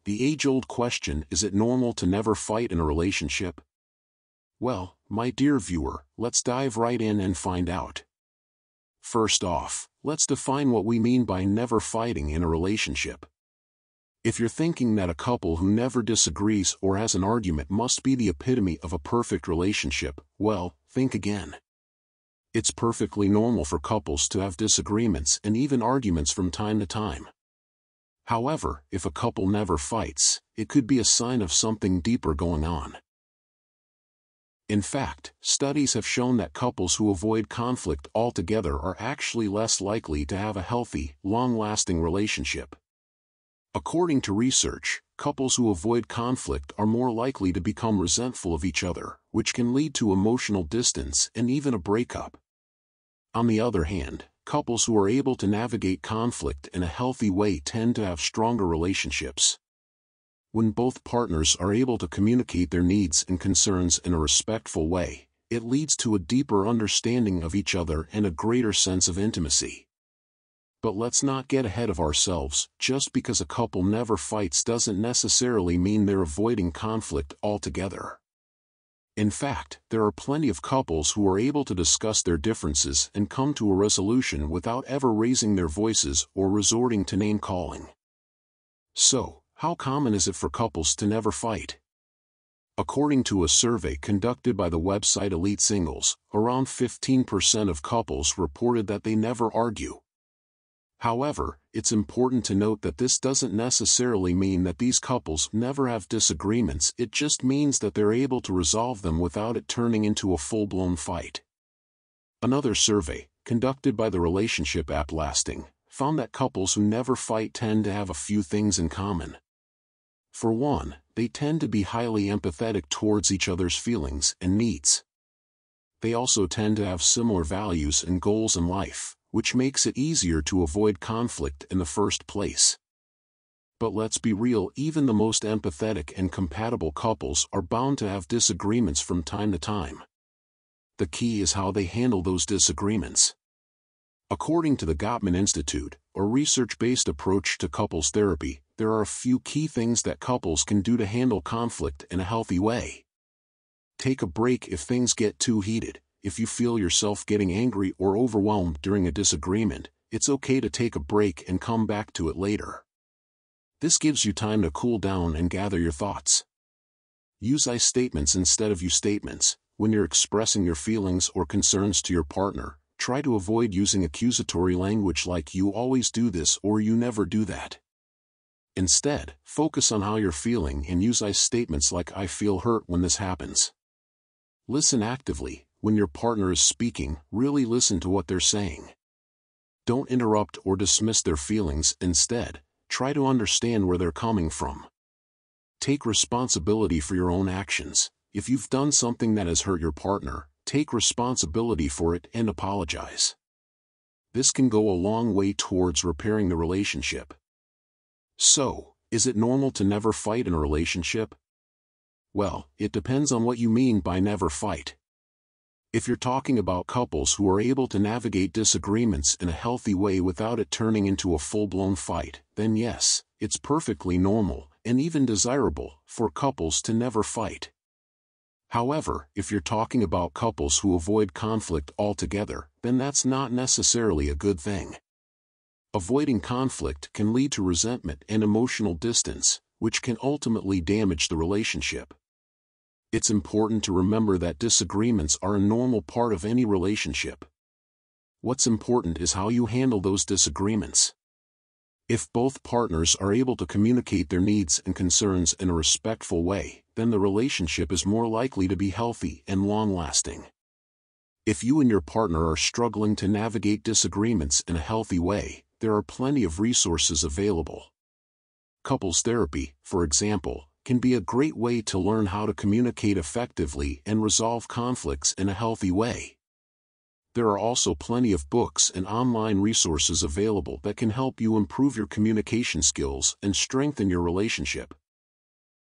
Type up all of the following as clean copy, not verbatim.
The age-old question, is it normal to never fight in a relationship? Well, my dear viewer, let's dive right in and find out. First off, let's define what we mean by never fighting in a relationship. If you're thinking that a couple who never disagrees or has an argument must be the epitome of a perfect relationship, well, think again. It's perfectly normal for couples to have disagreements and even arguments from time to time. However, if a couple never fights, it could be a sign of something deeper going on. In fact, studies have shown that couples who avoid conflict altogether are actually less likely to have a healthy, long-lasting relationship. According to research, couples who avoid conflict are more likely to become resentful of each other, which can lead to emotional distance and even a breakup. On the other hand, couples who are able to navigate conflict in a healthy way tend to have stronger relationships. When both partners are able to communicate their needs and concerns in a respectful way, it leads to a deeper understanding of each other and a greater sense of intimacy. But let's not get ahead of ourselves. Just because a couple never fights doesn't necessarily mean they're avoiding conflict altogether. In fact, there are plenty of couples who are able to discuss their differences and come to a resolution without ever raising their voices or resorting to name-calling. So, how common is it for couples to never fight? According to a survey conducted by the website Elite Singles, around 15% of couples reported that they never argue. However, it's important to note that this doesn't necessarily mean that these couples never have disagreements. It just means that they're able to resolve them without it turning into a full-blown fight. Another survey, conducted by the relationship app Lasting, found that couples who never fight tend to have a few things in common. For one, they tend to be highly empathetic towards each other's feelings and needs. They also tend to have similar values and goals in life, which makes it easier to avoid conflict in the first place. But let's be real, even the most empathetic and compatible couples are bound to have disagreements from time to time. The key is how they handle those disagreements. According to the Gottman Institute, a research-based approach to couples therapy, there are a few key things that couples can do to handle conflict in a healthy way. Take a break if things get too heated. If you feel yourself getting angry or overwhelmed during a disagreement, it's okay to take a break and come back to it later. This gives you time to cool down and gather your thoughts. Use I statements instead of you statements. When you're expressing your feelings or concerns to your partner, try to avoid using accusatory language like "you always do this" or "you never do that." Instead, focus on how you're feeling and use I statements like "I feel hurt when this happens." Listen actively. When your partner is speaking, really listen to what they're saying. Don't interrupt or dismiss their feelings. Instead, try to understand where they're coming from. Take responsibility for your own actions. If you've done something that has hurt your partner, take responsibility for it and apologize. This can go a long way towards repairing the relationship. So, is it normal to never fight in a relationship? Well, it depends on what you mean by never fight. If you're talking about couples who are able to navigate disagreements in a healthy way without it turning into a full-blown fight, then yes, it's perfectly normal, and even desirable, for couples to never fight. However, if you're talking about couples who avoid conflict altogether, then that's not necessarily a good thing. Avoiding conflict can lead to resentment and emotional distance, which can ultimately damage the relationship. It's important to remember that disagreements are a normal part of any relationship. What's important is how you handle those disagreements. If both partners are able to communicate their needs and concerns in a respectful way, then the relationship is more likely to be healthy and long-lasting. If you and your partner are struggling to navigate disagreements in a healthy way, there are plenty of resources available. Couples therapy, for example, can be a great way to learn how to communicate effectively and resolve conflicts in a healthy way. There are also plenty of books and online resources available that can help you improve your communication skills and strengthen your relationship.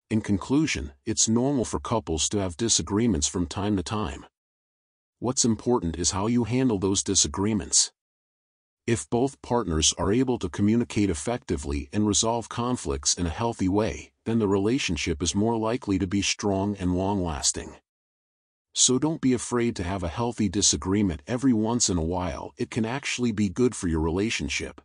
In conclusion, it's normal for couples to have disagreements from time to time. What's important is how you handle those disagreements. If both partners are able to communicate effectively and resolve conflicts in a healthy way, then the relationship is more likely to be strong and long-lasting. So don't be afraid to have a healthy disagreement every once in a while. It can actually be good for your relationship.